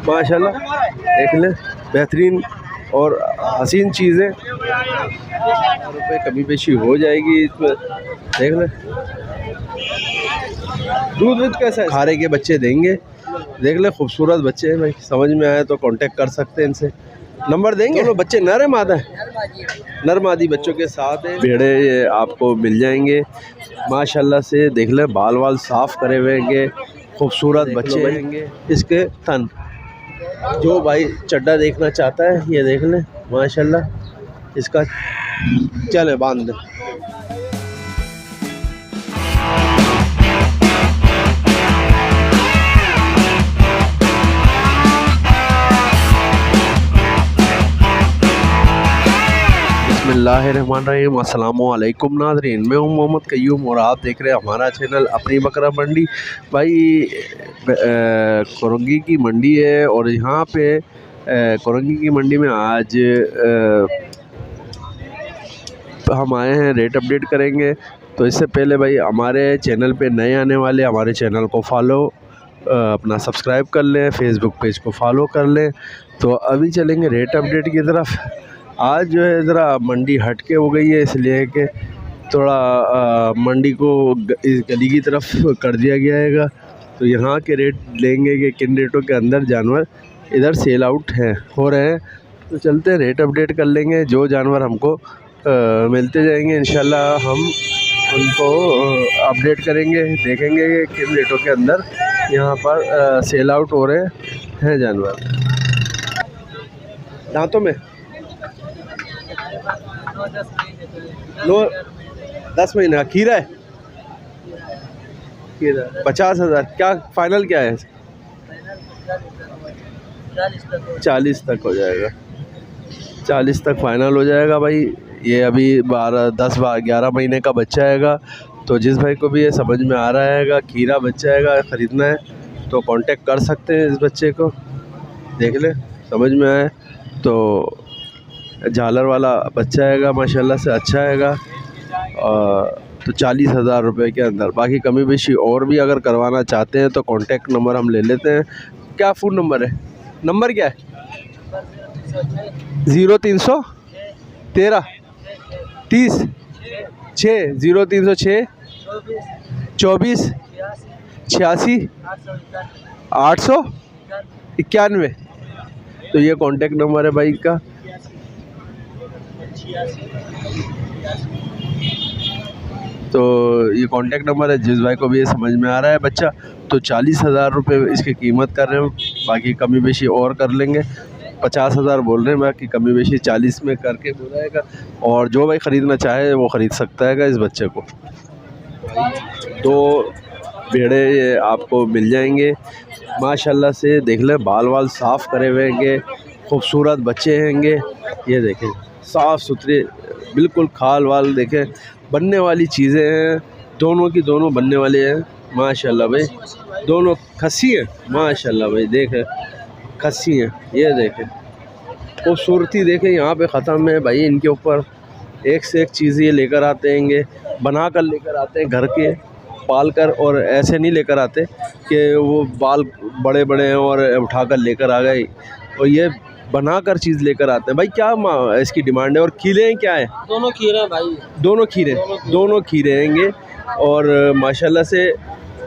माशाल्लाह देख लें, बेहतरीन और हसीन चीज़ें। रुपये कमी पेशी हो जाएगी इसमें, देख लें। दूध कैसा है? खारे के बच्चे देंगे, देख ले, खूबसूरत बच्चे हैं भाई। समझ में आए तो कांटेक्ट कर सकते हैं इनसे। नंबर देंगे। तो बच्चे नर है मादा है? नर मादी बच्चों के साथ है। भेड़े ये आपको मिल जाएंगे माशाल्लाह से, देख ले, बाल वाल साफ़ करे हुए हैं, खूबसूरत बच्चे हैं। इसके थन, जो भाई चड्डा देखना चाहता है ये देख लें माशाल्लाह इसका। चले बांध दें। बिस्मिल्लाहिर्रहमानिर्रहीम। अस्सलामुअलैकुम नाज़रीन, मैं हूं मोहम्मद कयूम और आप देख रहे हैं हमारा चैनल अपनी बकरा मंडी। भाई कोरंगी की मंडी है और यहाँ पे कोरंगी की मंडी में आज हम आए हैं, रेट अपडेट करेंगे। तो इससे पहले भाई हमारे चैनल पे नए आने वाले हमारे चैनल को फॉलो अपना सब्सक्राइब कर लें, फेसबुक पेज को फॉलो कर लें। तो अभी चलेंगे रेट अपडेट की तरफ। आज जो है ज़रा मंडी हट के हो गई है, इसलिए कि थोड़ा मंडी को इस गली की तरफ कर दिया गया है। तो यहाँ के रेट लेंगे कि किन रेटों के अंदर जानवर इधर सेल आउट हैं हो रहे हैं। तो चलते हैं, रेट अपडेट कर लेंगे। जो जानवर हमको मिलते जाएंगे इंशाल्लाह हम उनको अपडेट करेंगे, देखेंगे कि किन रेटों के अंदर यहाँ पर सेल आउट हो रहे हैं जानवर। दांतों में 10 महीना खीरा है। खीरा 50,000। क्या फाइनल क्या है? 40 तक हो जाएगा। 40 तक फाइनल हो जाएगा भाई। ये अभी 11 महीने का बच्चा आएगा। तो जिस भाई को भी ये समझ में आ रहा है खीरा बच्चा आएगा ख़रीदना है तो कांटेक्ट कर सकते हैं इस बच्चे को। देख ले, समझ में आए तो झालर वाला बच्चा आएगा माशाल्लाह से, अच्छा आएगा। तो 40,000 रुपये के अंदर। बाकी कमी बेशी और भी अगर करवाना चाहते हैं तो कांटेक्ट नंबर हम ले लेते हैं। क्या फ़ोन नंबर है? नंबर क्या है? 0313 30 6 0306 24 86 891। तो ये कांटेक्ट नंबर है भाई का। तो ये कांटेक्ट नंबर है, जिस भाई को भी ये समझ में आ रहा है बच्चा तो 40,000 रुपये इसकी कीमत कर रहे हो। बाकी कमी बेशी और कर लेंगे। 50,000 बोल रहे हैं, बाकी कमी बेशी 40 में करके हो जाएगा। और जो भाई ख़रीदना चाहे वो ख़रीद सकता है इस बच्चे को। 2 भेड़े ये आपको मिल जाएंगे माशाल्लाह से, देख लें, बाल वाल साफ़ करे हुए हैं, खूबसूरत बच्चे हैं। ये देखें, साफ़ सुथरे बिल्कुल, खाल वाल देखें, बनने वाली चीज़ें हैं। दोनों की दोनों बनने वाले हैं माशाल्लाह भाई। दोनों खस्सी हैं माशाल्लाह भाई, देखें खस्सी हैं। ये देखें खूबसूरती देखें, यहाँ पे ख़त्म है भाई। इनके ऊपर एक से एक चीज़ ये लेकर आते हैं, बना कर लेकर आते हैं घर के, पाल कर। और ऐसे नहीं लेकर आते कि वो बाल बड़े बड़े हैं और उठा कर लेकर आ गए, और ये बना कर चीज़ लेकर आते हैं भाई। क्या इसकी डिमांड है? और खीरे क्या है? दोनों खीरे हैं भाई। दोनों खीरे हैं। और माशाल्लाह से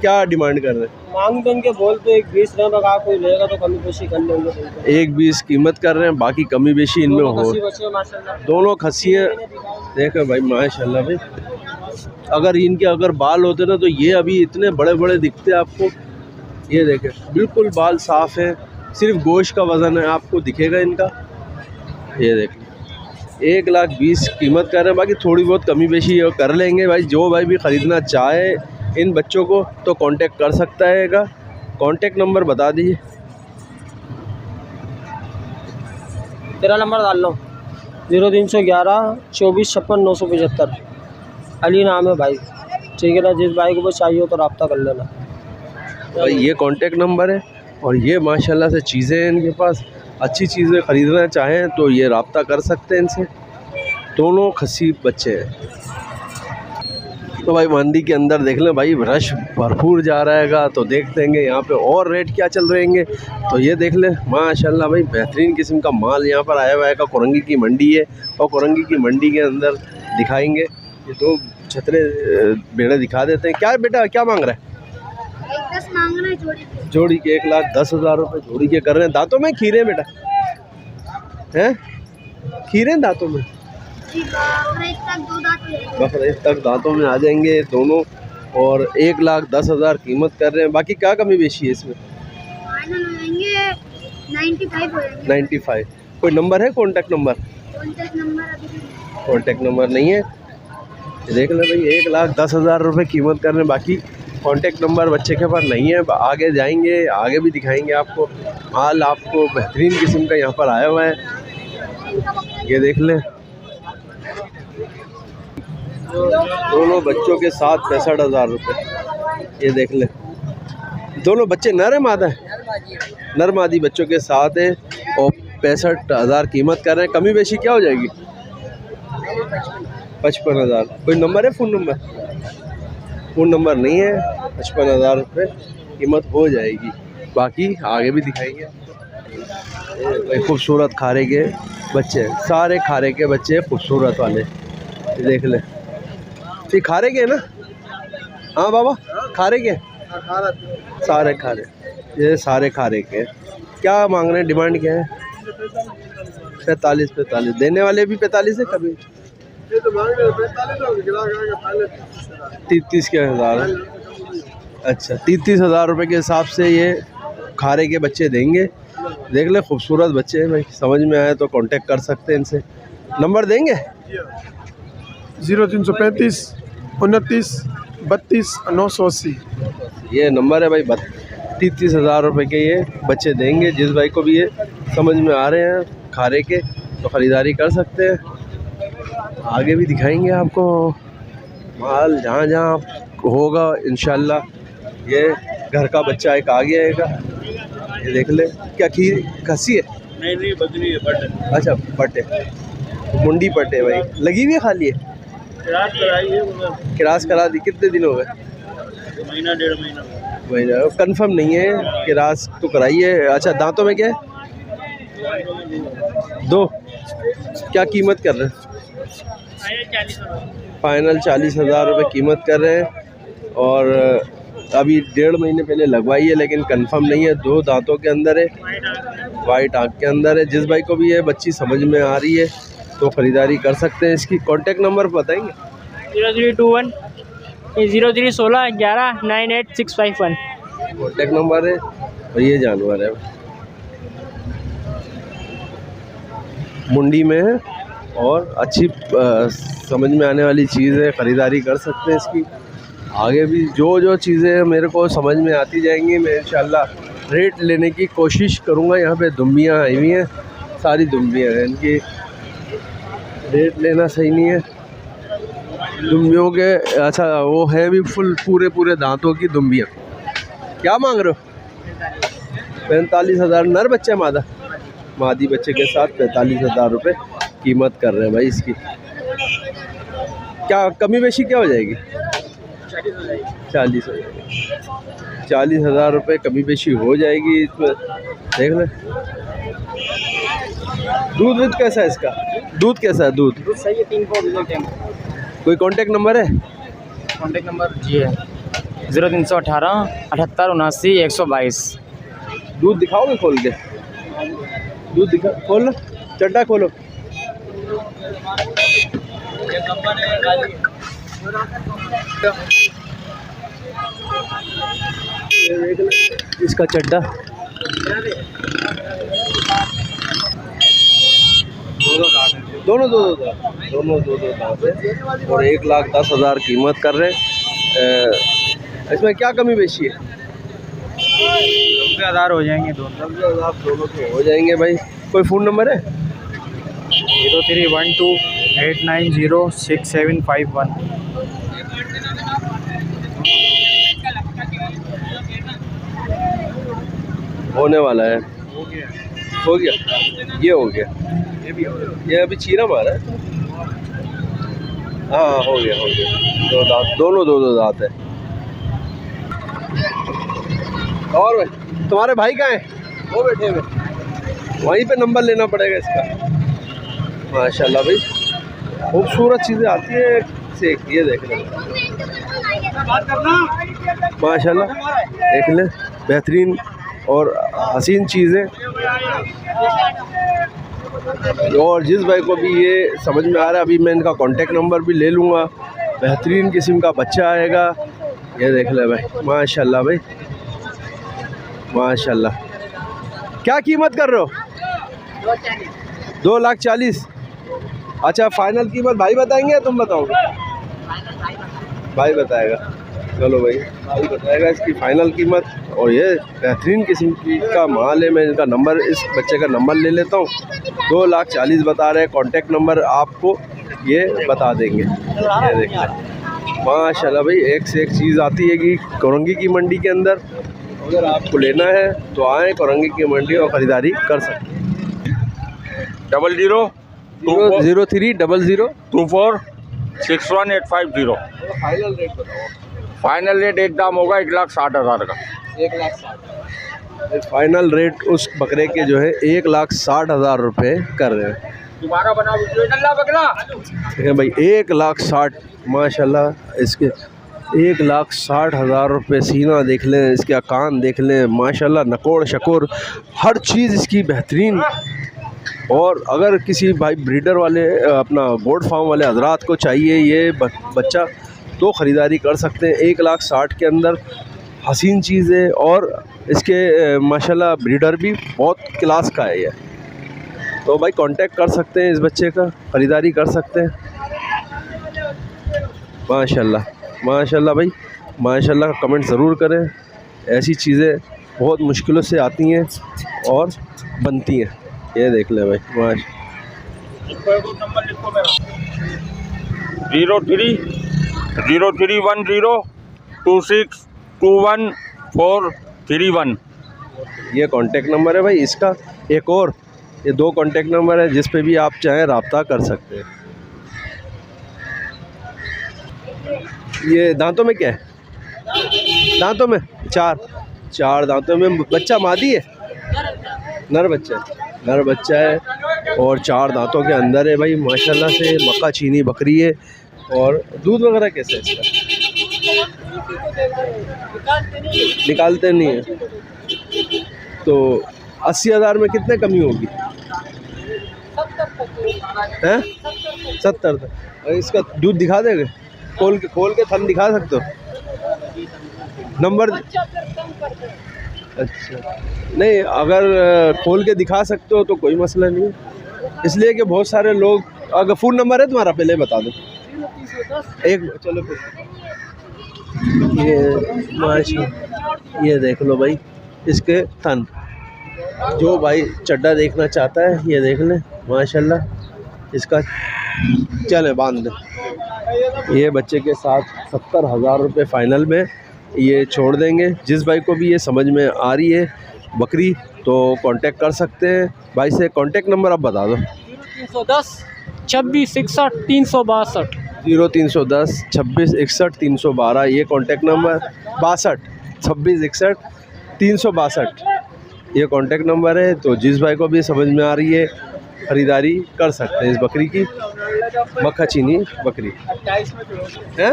क्या डिमांड कर रहे हैं? मांग तो इनके बोल तो 1,20 लगा, कोई लेगा तो कमी बेशी कर लेंगे। 1,20 कीमत कर रहे हैं, बाकी कमी बेशी इनमें हो। दोनों खस्सी हैं, देखो भाई माशाल्लाह भाई। अगर इनके बाल होते ना तो ये अभी इतने बड़े बड़े दिखते आपको। ये देखें बिल्कुल बाल साफ़ है, सिर्फ गोश्त का वज़न है आपको दिखेगा इनका। ये देखें 1,20,000 कीमत कर रहे हैं, बाकी थोड़ी बहुत कमी बेशी कर लेंगे भाई। जो भाई भी ख़रीदना चाहे इन बच्चों को तो कांटेक्ट कर सकता है। कांटेक्ट नंबर बता दीजिए। तेरा नंबर डाल लो, 0311 24 56 975। अली नाम है भाई, ठीक है ना? जिस भाई को बस चाहिए हो तो रब्ता कर लेना भाई। ये कांटेक्ट नंबर है और ये माशाल्लाह से चीज़ें हैं इनके पास। अच्छी चीज़ें ख़रीदना चाहें तो ये रब्ता कर सकते हैं इनसे। दोनों खस्सी बच्चे हैं। तो भाई मंडी के अंदर देख लें भाई, रश भरपूर जा रहेगा, तो देख लेंगे यहाँ पे और रेट क्या चल रहेंगे। तो ये देख लें माशाल्लाह भाई, बेहतरीन किस्म का माल यहाँ पर आया हुआ है। कोरंगी की मंडी है, और कोरंगी की मंडी के अंदर दिखाएंगे ये दो छतरे बेड़े दिखा देते हैं। क्या बेटा क्या मांग रहा है? 10 मांग रहे हैं जोड़ी के 1,10,000 रुपये जोड़ी के कर रहे हैं। दांतों में खीरे बेटा हैं, खीरे दांतों में, बकरीद तक दांतों में आ जाएंगे दोनों, और 1,10,000 कीमत कर रहे हैं। बाकी क्या कमी बेशी है इसमें? 95। कोई नंबर है, कॉन्टेक्ट नंबर? कॉन्टेक्ट नंबर नहीं है। देख ले भाई, 1,10,000 रुपये कीमत कर रहे हैं। बाकी कॉन्टेक्ट नंबर बच्चे के पास नहीं है। आगे जाएंगे, आगे भी दिखाएंगे आपको माल। आपको बेहतरीन किस्म का यहाँ पर आया हुआ है, ये देख लें। दोनों बच्चों के साथ 65,000 रुपये, ये देख लें। दोनों बच्चे नर है मादा है? नर मादी बच्चों के साथ है, और 65,000 कीमत कर रहे हैं। कमी बेशी क्या हो जाएगी? 55,000। कोई नंबर है, फ़ोन नंबर? फ़ोन नंबर नहीं है। 55,000 रुपये कीमत हो जाएगी। बाकी आगे भी दिखाएंगे। खूबसूरत खारे के बच्चे, सारे खारे के बच्चे खूबसूरत वाले, देख ले। ये खारे के है ना? हाँ बाबा, खारे के, सारे खारे, ये सारे खारे के। क्या मांग रहे हैं, डिमांड क्या है? 45। देने वाले भी 45 है कभी? 33,000। अच्छा, 33,000 रुपये के हिसाब से ये खारे के बच्चे देंगे। देख ले, खूबसूरत बच्चे हैं भाई। समझ में आए तो कांटेक्ट कर सकते हैं इनसे। नंबर देंगे? 0335 29 32 980। ये नंबर है भाई। 33,000 रुपये के ये बच्चे देंगे। जिस भाई को भी ये समझ में आ रहे हैं खारे के, तो ख़रीदारी कर सकते हैं। आगे भी दिखाएंगे आपको माल, जहाँ जहाँ होगा इंशाल्लाह। ये घर का बच्चा एक आगे आएगा, ये देख ले। क्या खीर खसी है? नहीं, बकरी है, पट। अच्छा, पटे, मुंडी पटे भाई। लगी हुई है, खाली है? किरास कराई है, किरास करा दी। कितने दिन हो गए? महीना 1.5 महीना। कंफर्म नहीं है, किरास तो कराई है। अच्छा, दांतों में क्या है? 2। क्या कीमत कर रहे हैं? फाइनल 40,000 रुपये कीमत कर रहे हैं। और अभी 1.5 महीने पहले लगवाई है, लेकिन कंफर्म नहीं है। 2 दांतों के अंदर है, वाइट आँख के अंदर है। जिस भाई को भी ये बच्ची समझ में आ रही है तो ख़रीदारी कर सकते हैं। इसकी कॉन्टेक्ट नंबर बताएंगे? 0321 0316 11 98651 कॉन्टेक्ट नंबर है। और ये जानवर है, मुंडी में है, और अच्छी समझ में आने वाली चीज़ है। ख़रीदारी कर सकते हैं इसकी। आगे भी जो चीज़ें मेरे को समझ में आती जाएंगी, मैं इंशाल्लाह रेट लेने की कोशिश करूँगा। यहाँ पे दुम्बियाँ आई हुई हैं, सारी दुम्बियाँ हैं। इनकी रेट लेना सही नहीं है दुम्बियों के। अच्छा, वो है भी फुल पूरे दांतों की दुम्बियाँ। क्या मांग रहे हो? 45,000। नर बच्चा है, मादा? मादी बच्चे के साथ 45,000 रुपये कीमत कर रहे हैं भाई इसकी। क्या कमी बेशी क्या हो जाएगी? 40,000 रुपये कमी बेशी हो जाएगी इसमें। देख ले, दूध कैसा है इसका? दूध कैसा है? दूध सही है, 3 टाइम। कोई कांटेक्ट नंबर है? कॉन्टेक्ट नंबर जी है 0318 78 79 122। दूध दिखाओगे खोल के? दूध दिखा, खोलो, चड्डा खोलो। इसका चड्डा दोनों दो दांत है, और 1,10,000 कीमत कर रहे हैं। इसमें क्या कमी बेशी है? 90,000 हो जाएंगे दोनों। 90,000 दोनों के हो जाएंगे भाई। कोई फ़ोन नंबर है? 0312 890 6751। होने वाला है। हो गया, ये हो गया। ये अभी चीरा मारा है। हाँ हो गया 2 दांत, दोनों 2 दांत है। और भाई तुम्हारे भाई कहाँ हैं? वो बैठे हुए, वहीं पे नंबर लेना पड़ेगा इसका। माशाल्लाह भाई खूबसूरत चीज़ें आती है से, ये देख लें माशाल्लाह, देख लें बेहतरीन और हसीन चीज़ें। और जिस भाई को भी ये समझ में आ रहा है, अभी मैं इनका कांटेक्ट नंबर भी ले लूँगा। बेहतरीन किस्म का बच्चा आएगा, ये देख ले भाई माशाल्लाह भाई माशाल्लाह। क्या कीमत कर रहे हो? 2,40,000। अच्छा फाइनल कीमत भाई बताएंगे या तुम बताओगे? भाई बताएगा। चलो भाई बताएगा इसकी फ़ाइनल कीमत। और ये बेहतरीन किस्म की का माल है। मैं इनका नंबर, इस बच्चे का नंबर ले लेता हूँ। 2,40,000 बता रहे हैं। कॉन्टेक्ट नंबर आपको ये बता देंगे। ये देखिए माशाल्लाह भाई, एक से एक चीज़ आती है कि कोरंगी की मंडी के अंदर। अगर आपको लेना है तो आएँ कोरंगी की मंडी और ख़रीदारी कर सकते हैं। 00030024 61850। फाइनल रेट बताओ। फाइनल रेट एकदम होगा 1,60,000 का। 1,60,000 फाइनल रेट उस बकरे के जो है 1,60,000 रुपये कर रहे हैं। दोबारा बना बकरा देखिए भाई 1,60,000 माशाल्लाह। इसके 1,60,000 रुपये। सीना देख लें, इसके कान देख लें माशाल्लाह, नकोड़ शकोर हर चीज़ इसकी बेहतरीन। और अगर किसी भाई ब्रीडर वाले अपना गोट फार्म वाले हजरात को चाहिए ये बच्चा तो ख़रीदारी कर सकते हैं। 1,60,000 के अंदर हसीन चीज़ है। और इसके माशाल्लाह ब्रीडर भी बहुत क्लास का है ये। तो भाई कांटेक्ट कर सकते हैं, इस बच्चे का ख़रीदारी कर सकते हैं। माशाल्लाह माशाल्लाह भाई माशाल्लाह। कमेंट ज़रूर करें। ऐसी चीज़ें बहुत मुश्किलों से आती हैं और बनती हैं। ये देख ले भाई माश 031026214131। ये कांटेक्ट नंबर है भाई इसका। एक और ये 2 कांटेक्ट नंबर है जिस पे भी आप चाहें रब्ता कर सकते हैं। ये दांतों में क्या है? दांतों में 4 दांतों में बच्चा मादी है, नर बच्चा है और 4 दांतों के अंदर है भाई माशाल्लाह से। मक्का चीनी बकरी है। और दूध वगैरह कैसे है इसका? निकालते नहीं है। तो 80,000 में कितने कमी होगी? हैं 70 तक। इसका दूध दिखा देंगे? खोल के थन दिखा सकते हो? नंबर अच्छा नहीं, अगर खोल के दिखा सकते हो तो कोई मसला नहीं है। इसलिए कि बहुत सारे लोग, अगर फ़ोन नंबर है तुम्हारा पहले बता दो। एक चलो फिर ये माशाल्लाह, ये देख लो भाई इसके थन। जो भाई चड्डा देखना चाहता है ये देख लें माशाल्लाह इसका। चले बांध दे। ये बच्चे के साथ 70,000 रुपये फ़ाइनल में ये छोड़ देंगे। जिस भाई को भी ये समझ में आ रही है बकरी तो कांटेक्ट कर सकते हैं। भाई से कांटेक्ट नंबर आप बता दो। 0310 26 61 362। 0310 26 61 312 ये कांटेक्ट नंबर। 62 26 61 362 ये कांटेक्ट नंबर है। तो जिस भाई को भी समझ में आ रही है ख़रीदारी कर सकते हैं इस बकरी की। मक्खा चीनी बकरी है।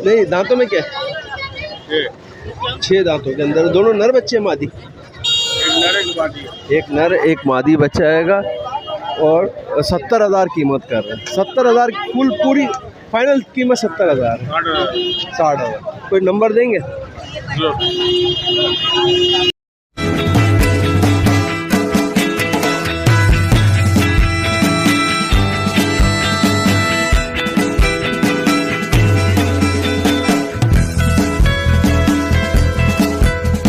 नहीं दांतों में क्या है? 6 दांतों के अंदर। दोनों नर बच्चे मादी? एक नर एक मादी बच्चा आएगा। और 70,000 कीमत कर रहे हैं। 70,000 पूरी फाइनल कीमत 70,000 60,000। कोई नंबर देंगे?